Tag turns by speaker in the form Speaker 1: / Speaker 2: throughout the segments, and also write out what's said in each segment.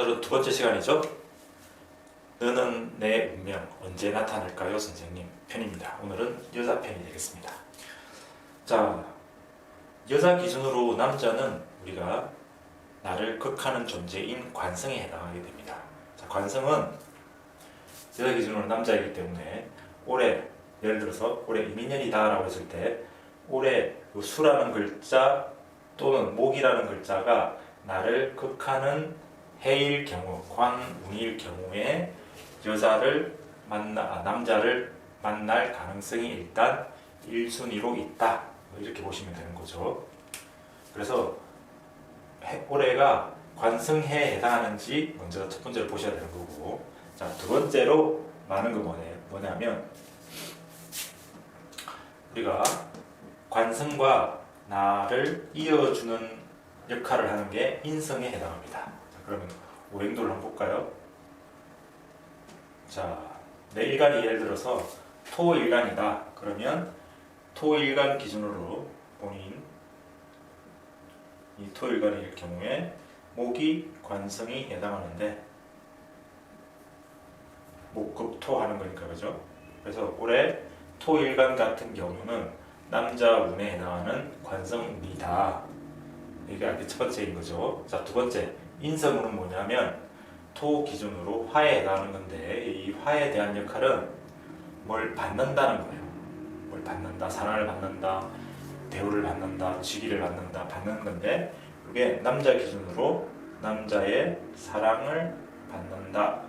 Speaker 1: 오늘은 두 번째 시간이죠. 너는 내 운명 언제 나타날까요 선생님 편입니다. 오늘은 여자 편이 되겠습니다. 자, 여자 기준으로 남자는 우리가 나를 극하는 존재인 관성에 해당하게 됩니다. 자, 관성은 여자 기준으로 남자이기 때문에 올해, 예를 들어서 올해 이민년이다 라고 했을 때 올해 수라는 글자 또는 목이라는 글자가 나를 극하는 해일 경우, 관운일 경우에 남자를 만날 가능성이 일단 1순위로 있다. 이렇게 보시면 되는 거죠. 그래서 올해가 관성해에 해당하는지 먼저 첫 번째로 보셔야 되는 거고, 자, 두 번째로 많은 거 뭐냐면 우리가 관성과 나를 이어주는 역할을 하는 게 인성에 해당합니다. 자, 그러면 오행도를 한번 볼까요? 자, 내 일간이 예를 들어서 토일간이다. 그러면 토일간 기준으로 본인 이 토일간일 경우에 목이 관성이 해당하는데 목급토 하는 거니까 그죠? 그래서 올해 토일간 같은 경우는 남자 운에 해당하는 관성운이다. 이게 첫 번째인 거죠. 자, 두 번째 인성운은 뭐냐면 토 기준으로 화에 해당하는 건데 이 화에 대한 역할은 뭘 받는다는 거예요. 뭘 받는다, 사랑을 받는다, 대우를 받는다, 직위를 받는다, 받는 건데 이게 남자 기준으로 남자의 사랑을 받는다.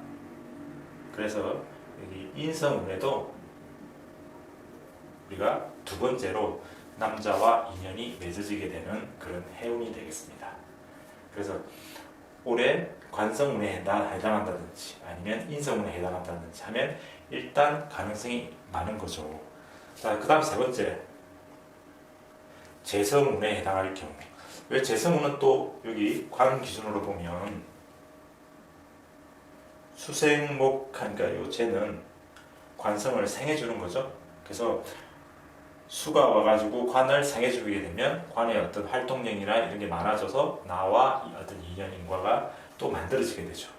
Speaker 1: 그래서 여기 인성운에도 우리가 두 번째로 남자와 인연이 맺어지게 되는 그런 해운이 되겠습니다. 그래서 올해 관성운에 해당한다든지 아니면 인성운에 해당한다든지 하면 일단 가능성이 많은 거죠. 자, 그 다음 세 번째 재성운에 해당할 경우. 왜 재성운은 또 여기 관 기준으로 보면 수생목하니까 요 재는 관성을 생해주는 거죠. 그래서 수가 와가지고 관을 생해주게 되면 관의 어떤 활동량이나 이런 게 많아져서 나와 어떤 인연인과가 또 만들어지게 되죠.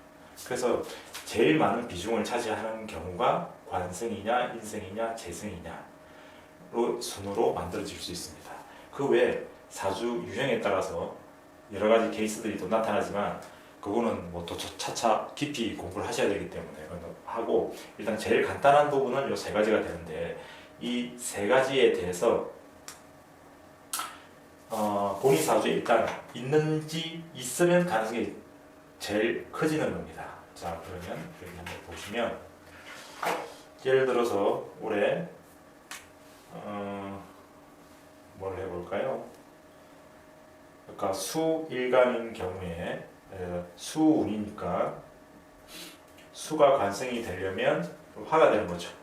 Speaker 1: 그래서 제일 많은 비중을 차지하는 경우가 관성이냐 인성이냐 재성이냐로 순으로 만들어질 수 있습니다. 그 외에 사주 유형에 따라서 여러 가지 케이스들이 또 나타나지만 그거는 뭐 또 차차 깊이 공부를 하셔야 되기 때문에 하고, 일단 제일 간단한 부분은 요 세 가지가 되는데 이 세 가지에 대해서 본인 사주에 일단 있으면 가능성이 제일 커지는 겁니다. 자, 그러면 여기 한번 보시면 예를 들어서 올해 뭘 해볼까요? 그러니까 수일간인 경우에 수운이니까 수가 관성이 되려면 화가 되는 거죠.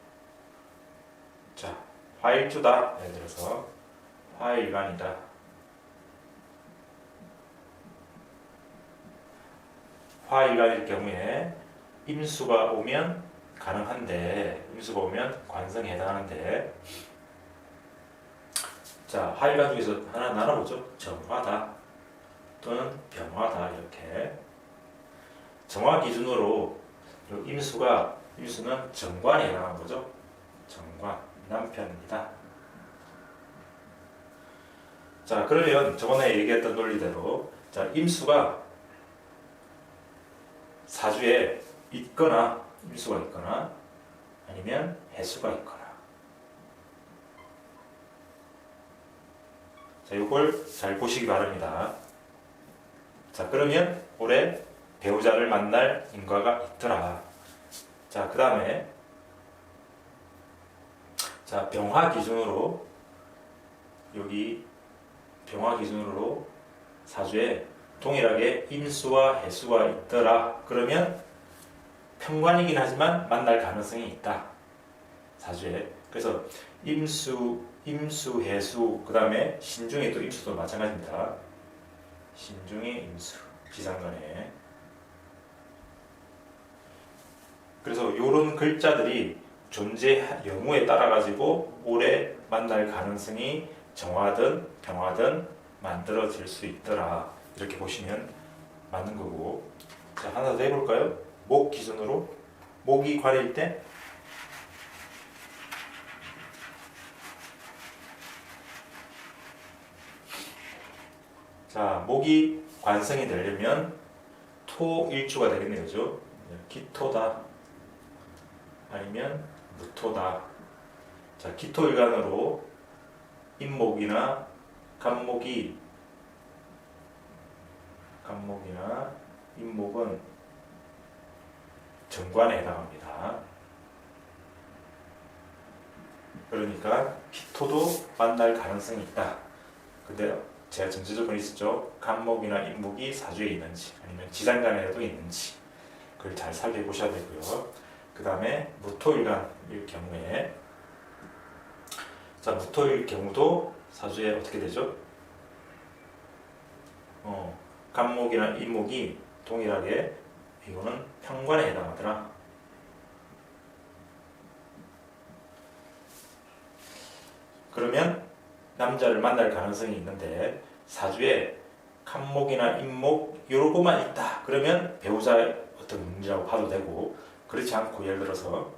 Speaker 1: 자, 화일주다. 예를 들어서 화일간이다. 화일간일 경우에 임수가 오면 가능한데, 임수가 오면 관성에 해당하는데, 자, 화일간 중에서 하나 나눠보죠. 정화다 또는 병화다. 이렇게 정화 기준으로 임수는 정관에 해당하는 거죠. 정관, 남편입니다. 자, 그러면 저번에 얘기했던 논리대로, 자, 임수가 사주에 있거나 임수가 있거나 아니면 해수가 있거나, 자, 이걸 잘 보시기 바랍니다. 자, 그러면 올해 배우자를 만날 인과가 있더라. 자, 그 다음에 자, 병화 기준으로 여기 병화 기준으로 사주에 동일하게 임수와 해수가 있더라. 그러면 편관이긴 하지만 만날 가능성이 있다. 사주에. 그래서 임수, 해수, 그 다음에 신중에 또 임수도 마찬가지입니다. 신중에 임수, 지상간에. 그래서 이런 글자들이 존재 영우에 따라 가지고 올해 만날 가능성이 정화든 병화든 만들어질 수 있더라. 이렇게 보시면 맞는 거고, 자, 하나 더 해볼까요? 목 기준으로 목이 관일 때 자, 목이 관성이 되려면 토일주가 되겠네요. 그죠? 기토다 아니면 무토다. 자, 기토일간으로 임목이나 간목이나 임목은 정관에 해당합니다. 그러니까 기토도 만날 가능성이 있다. 근데 제가 전체적으로 있었죠. 간목이나 임목이 사주에 있는지 아니면 지장간에도 있는지 그걸 잘 살펴보셔야 되고요. 그 다음에 무토일간일 경우에 자, 무토일 경우도 사주에 어떻게 되죠? 간목이나 임목이 동일하게 이거는 편관에 해당하더라. 그러면 남자를 만날 가능성이 있는데 사주에 간목이나 임목 요거만 있다. 그러면 배우자의 어떤 운이라고 봐도 되고 그렇지 않고 예를 들어서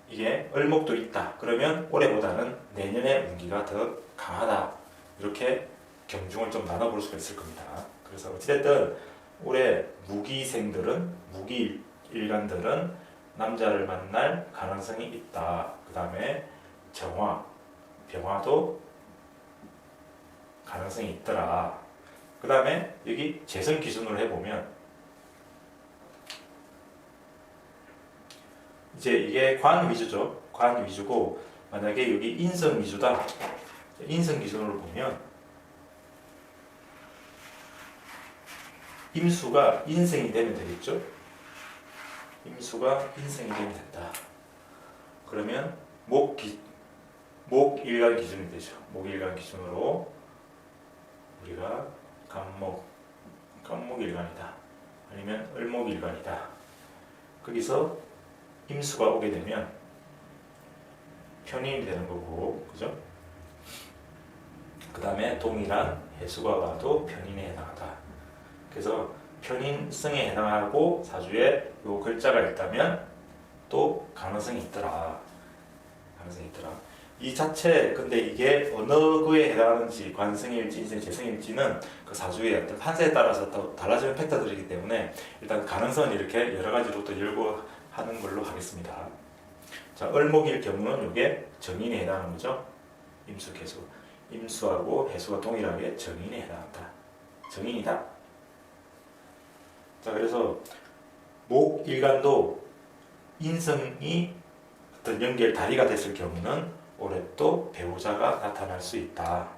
Speaker 1: 이게 을목도 있다. 그러면 올해보다는 내년의 운기가 더 강하다. 이렇게 경중을 좀 나눠볼 수가 있을 겁니다. 그래서 어찌됐든 올해 무기생들은 무기일간들은 남자를 만날 가능성이 있다. 그 다음에 정화, 병화도 가능성이 있더라. 그 다음에 여기 재성 기준으로 해보면 이제 이게 관 위주죠. 관 위주고 만약에 여기 인성 위주다. 인성 기준으로 보면 임수가 인생이 되면 되겠죠. 임수가 인생이 되면 된다. 그러면 목일간 기준이 되죠. 목일간 기준으로 우리가 간목일간이다. 아니면 을목일간이다. 거기서 임수가 오게 되면 편인이 되는 거고, 그죠? 그 다음에 동일한 해수가 와도 편인에 해당하다. 그래서 편인성에 해당하고 사주에 요 글자가 있다면 또 가능성이 있더라. 가능성이 있더라. 이 자체 근데 이게 어느 거에 해당하는지 관성일지 인생 재성일지는 그 사주의 어떤 판세에 따라서 또 달라지는 팩터들이기 때문에 일단 가능성은 이렇게 여러 가지로 또 열고 하는 걸로 하겠습니다. 자, 을목일 경우는 이게 정인에 해당하는 거죠. 임수, 개수. 임수하고 해수가 동일하게 정인에 해당한다. 정인이다. 자, 그래서 목일간도 인성이 어떤 연결 다리가 됐을 경우는 올해 또 배우자가 나타날 수 있다.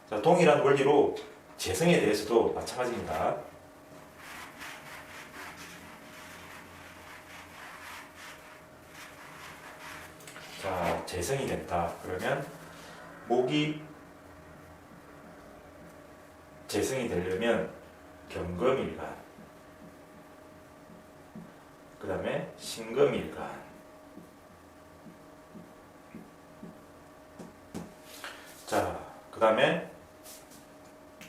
Speaker 1: 자, 동일한 원리로 재성에 대해서도 마찬가지입니다. 자, 재성이 됐다. 그러면 목이 재성이 되려면 경금일간, 그 다음에 신금일간, 자, 그 다음에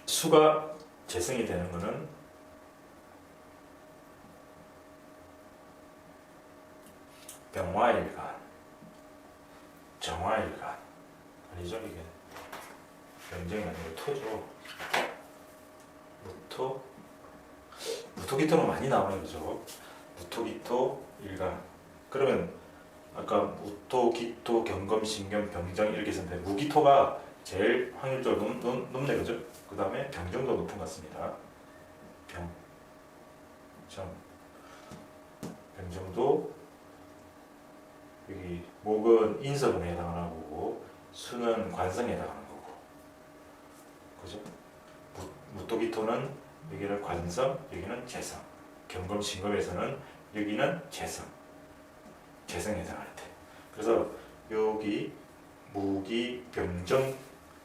Speaker 1: 수가 재성이 되는 것은 병화일간, 정화일간. 아니죠, 이게 병정이 아니고 토죠. 무토기토는 많이 나오는 거죠. 무토기토 일간. 그러면 아까 무토기토 경금 신금 병정 이렇게 했는데 무기토가 제일 확률적으로 높네, 그죠? 그 다음에 병정도 높은 것 같습니다. 병정도 여기 목은 인성에 해당하는 거고 수는 관성에 해당하는 거고, 그죠? 무토기토는 여기는 관성, 여기는 재성. 경금 신금에서는 여기는 재성에 해당할 때. 그래서 여기 무기 병정에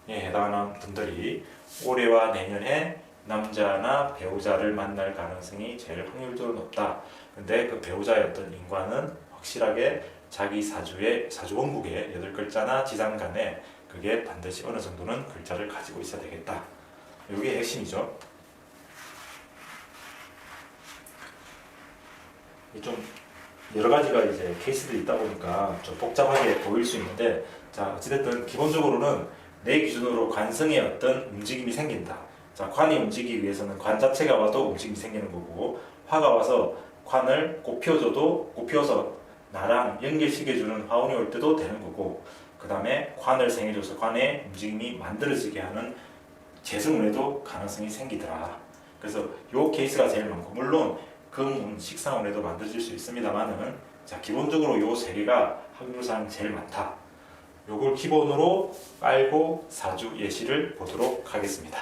Speaker 1: 해당하는 분들이 올해와 내년에 남자나 배우자를 만날 가능성이 제일 확률적으로 높다. 근데 그 배우자의 어떤 인과는 확실하게 자기 사주의 사주원국에 8글자나 지장간에 그게 반드시 어느 정도는 글자를 가지고 있어야 되겠다. 이게 핵심이죠. 좀 여러 가지가 이제 케이스들이 있다 보니까 좀 복잡하게 보일 수 있는데, 자 어찌됐든 기본적으로는 내 기준으로 관성에 어떤 움직임이 생긴다. 자, 관이 움직이기 위해서는 관 자체가 와도 움직임이 생기는 거고, 화가 와서 관을 꽃피워줘도 꽃피워서 나랑 연결시켜주는 화운이 올 때도 되는 거고, 그 다음에 관을 생해줘서 관의 움직임이 만들어지게 하는 재성운에도 가능성이 생기더라. 그래서 요 케이스가 제일 많고, 물론 금운, 식상운에도 만들어질 수 있습니다만은, 자 기본적으로 요 세 개가 확률상 제일 많다. 요걸 기본으로 깔고 사주 예시를 보도록 하겠습니다.